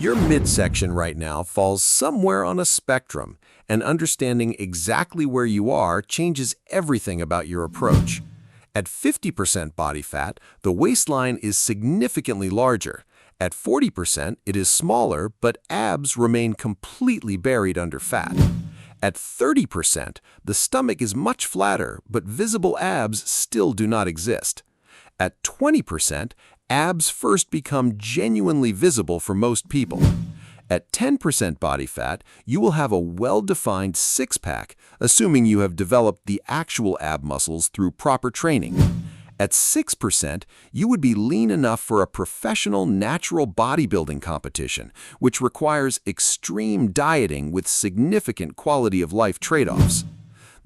Your midsection right now falls somewhere on a spectrum, and understanding exactly where you are changes everything about your approach. At 50% body fat, the waistline is significantly larger. At 40%, it is smaller, but abs remain completely buried under fat. At 30%, the stomach is much flatter, but visible abs still do not exist. At 20%, abs first become genuinely visible for most people. At 10% body fat, you will have a well-defined six-pack, assuming you have developed the actual ab muscles through proper training. At 6%, you would be lean enough for a professional natural bodybuilding competition, which requires extreme dieting with significant quality of life trade-offs.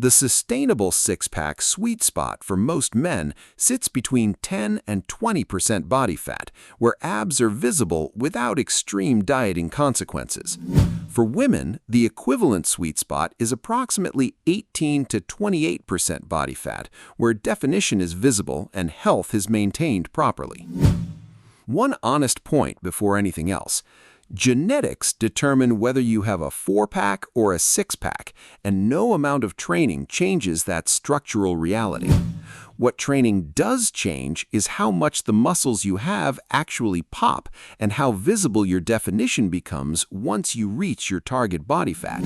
The sustainable six-pack sweet spot for most men sits between 10 and 20% body fat, where abs are visible without extreme dieting consequences. For women, the equivalent sweet spot is approximately 18 to 28% body fat, where definition is visible and health is maintained properly. One honest point before anything else. Genetics determine whether you have a four-pack or a six-pack, and no amount of training changes that structural reality. What training does change is how much the muscles you have actually pop and how visible your definition becomes once you reach your target body fat.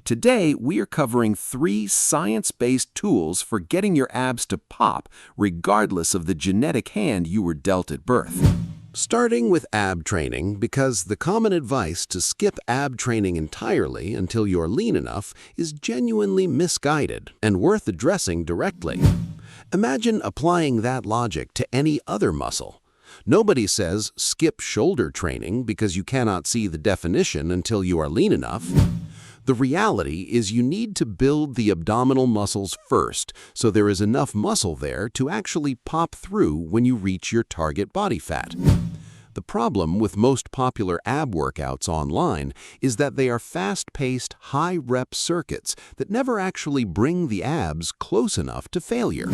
Today, we are covering 3 science-based tools for getting your abs to pop regardless of the genetic hand you were dealt at birth. Starting with ab training, because the common advice to skip ab training entirely until you're lean enough is genuinely misguided and worth addressing directly. Imagine applying that logic to any other muscle. Nobody says skip shoulder training because you cannot see the definition until you are lean enough. The reality is you need to build the abdominal muscles first, so there is enough muscle there to actually pop through when you reach your target body fat. The problem with most popular ab workouts online is that they are fast-paced, high-rep circuits that never actually bring the abs close enough to failure.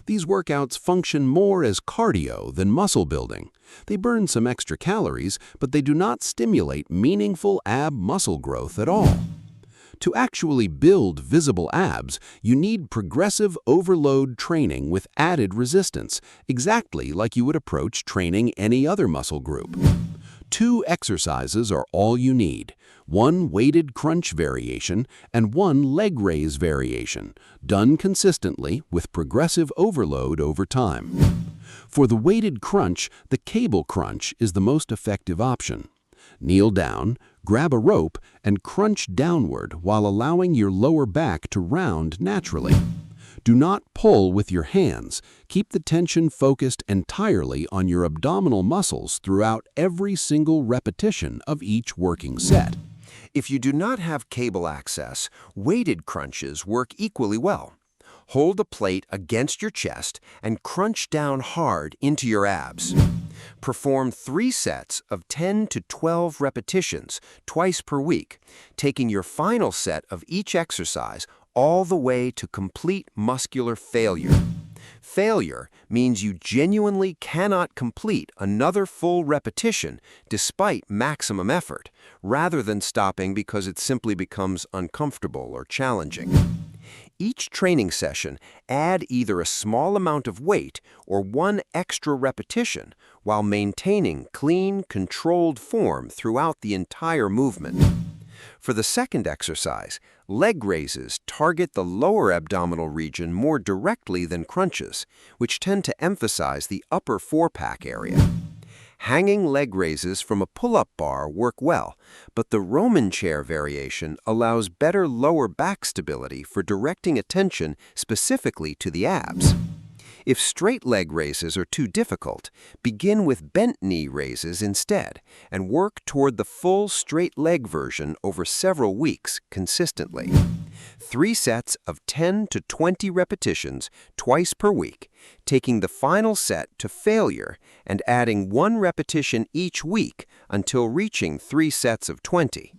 These workouts function more as cardio than muscle building. They burn some extra calories, but they do not stimulate meaningful ab muscle growth at all. To actually build visible abs, you need progressive overload training with added resistance, exactly like you would approach training any other muscle group. 2 exercises are all you need, 1 weighted crunch variation and 1 leg raise variation, done consistently with progressive overload over time. For the weighted crunch, the cable crunch is the most effective option. Kneel down, grab a rope, and crunch downward while allowing your lower back to round naturally. Do not pull with your hands. Keep the tension focused entirely on your abdominal muscles throughout every single repetition of each working set. If you do not have cable access, weighted crunches work equally well. Hold a plate against your chest and crunch down hard into your abs. Perform 3 sets of 10 to 12 repetitions twice per week, taking your final set of each exercise all the way to complete muscular failure. Failure means you genuinely cannot complete another full repetition despite maximum effort, rather than stopping because it simply becomes uncomfortable or challenging. Each training session, add either a small amount of weight or 1 extra repetition while maintaining clean, controlled form throughout the entire movement. For the second exercise, leg raises target the lower abdominal region more directly than crunches, which tend to emphasize the upper four-pack area. Hanging leg raises from a pull-up bar work well, but the Roman chair variation allows better lower back stability for directing attention specifically to the abs. If straight leg raises are too difficult, begin with bent knee raises instead and work toward the full straight leg version over several weeks consistently. 3 sets of 10 to 20 repetitions twice per week, taking the final set to failure and adding 1 repetition each week until reaching 3 sets of 20.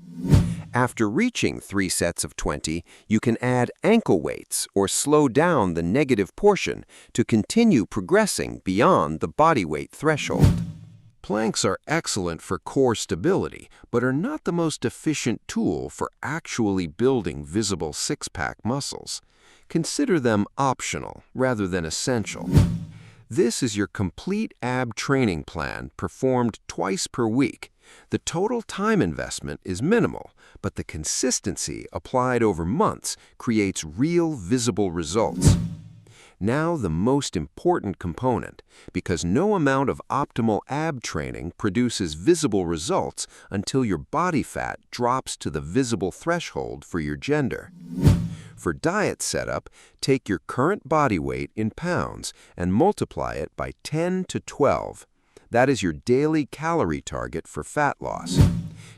After reaching 3 sets of 20, you can add ankle weights or slow down the negative portion to continue progressing beyond the body weight threshold. Planks are excellent for core stability, but are not the most efficient tool for actually building visible six-pack muscles. Consider them optional rather than essential. This is your complete ab training plan performed twice per week. The total time investment is minimal, but the consistency applied over months creates real visible results. Now the most important component, because no amount of optimal ab training produces visible results until your body fat drops to the visible threshold for your gender. For diet setup, take your current body weight in pounds and multiply it by 10 to 12. That is your daily calorie target for fat loss.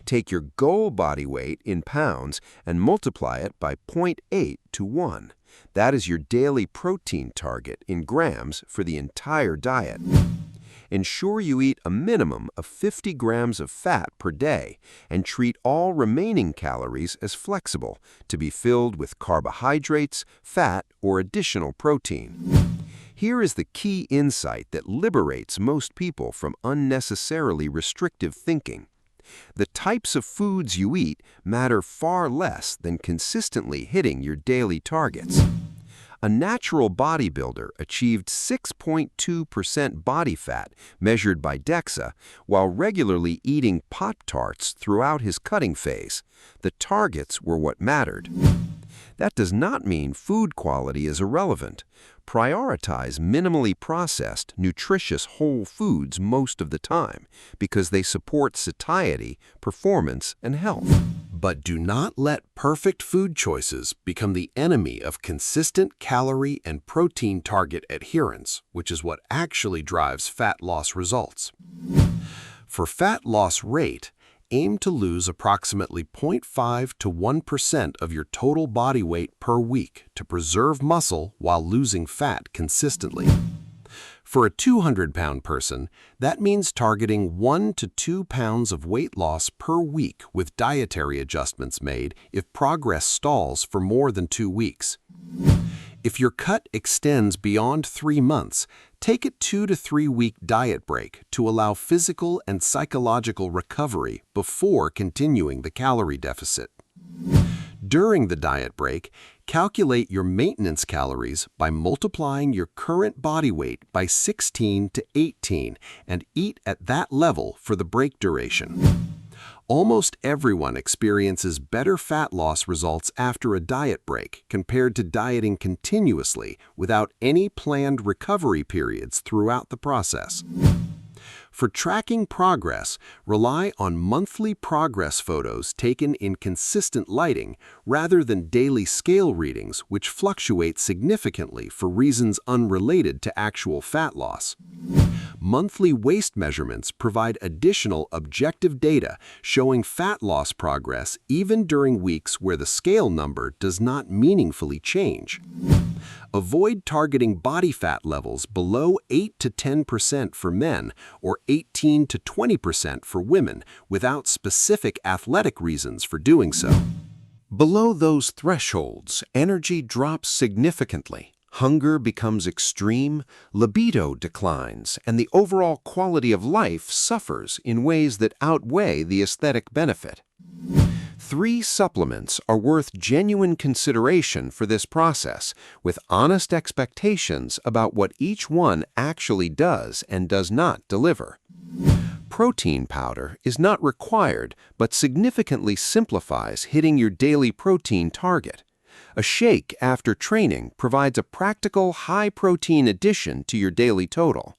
Take your goal body weight in pounds and multiply it by 0.8 to 1. That is your daily protein target in grams for the entire diet. Ensure you eat a minimum of 50 grams of fat per day and treat all remaining calories as flexible to be filled with carbohydrates, fat, or additional protein. Here is the key insight that liberates most people from unnecessarily restrictive thinking. The types of foods you eat matter far less than consistently hitting your daily targets. A natural bodybuilder achieved 6.2% body fat measured by DEXA while regularly eating Pop-Tarts throughout his cutting phase. The targets were what mattered. That does not mean food quality is irrelevant. Prioritize minimally processed, nutritious whole foods most of the time because they support satiety, performance, and health. But do not let perfect food choices become the enemy of consistent calorie and protein target adherence, which is what actually drives fat loss results. For fat loss rate, aim to lose approximately 0.5 to 1% of your total body weight per week to preserve muscle while losing fat consistently. For a 200-pound person, that means targeting 1 to 2 pounds of weight loss per week with dietary adjustments made if progress stalls for more than 2 weeks. If your cut extends beyond 3 months, take a 2 to 3 week diet break to allow physical and psychological recovery before continuing the calorie deficit. During the diet break, calculate your maintenance calories by multiplying your current body weight by 16 to 18 and eat at that level for the break duration. Almost everyone experiences better fat loss results after a diet break compared to dieting continuously without any planned recovery periods throughout the process. For tracking progress, rely on monthly progress photos taken in consistent lighting rather than daily scale readings which fluctuate significantly for reasons unrelated to actual fat loss. Monthly waist measurements provide additional objective data showing fat loss progress even during weeks where the scale number does not meaningfully change. Avoid targeting body fat levels below 8 to 10% for men or 18 to 20% for women without specific athletic reasons for doing so. Below those thresholds, energy drops significantly. Hunger becomes extreme, libido declines, and the overall quality of life suffers in ways that outweigh the aesthetic benefit. 3 supplements are worth genuine consideration for this process, with honest expectations about what each one actually does and does not deliver. Protein powder is not required, but significantly simplifies hitting your daily protein target. A shake after training provides a practical high-protein addition to your daily total.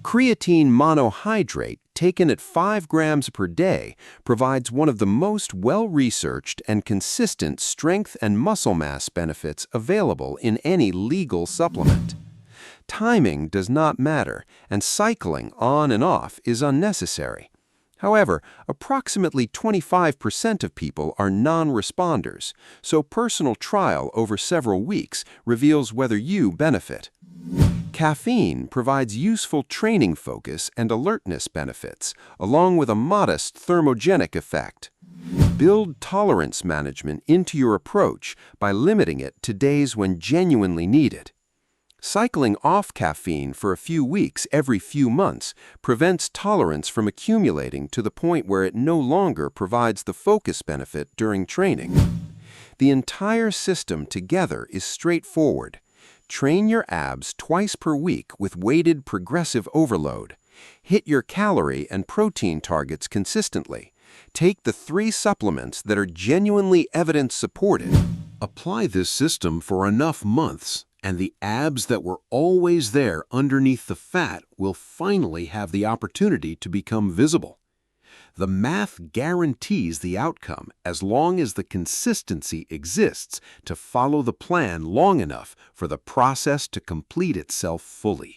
Creatine monohydrate, taken at 5 grams per day, provides one of the most well-researched and consistent strength and muscle mass benefits available in any legal supplement. Timing does not matter, and cycling on and off is unnecessary. However, approximately 25% of people are non-responders, so personal trial over several weeks reveals whether you benefit. Caffeine provides useful training focus and alertness benefits, along with a modest thermogenic effect. Build tolerance management into your approach by limiting it to days when genuinely needed. Cycling off caffeine for a few weeks every few months prevents tolerance from accumulating to the point where it no longer provides the focus benefit during training. The entire system together is straightforward. Train your abs twice per week with weighted progressive overload. Hit your calorie and protein targets consistently. Take the 3 supplements that are genuinely evidence-supported. Apply this system for enough months, and the abs that were always there underneath the fat will finally have the opportunity to become visible. The math guarantees the outcome as long as the consistency exists to follow the plan long enough for the process to complete itself fully.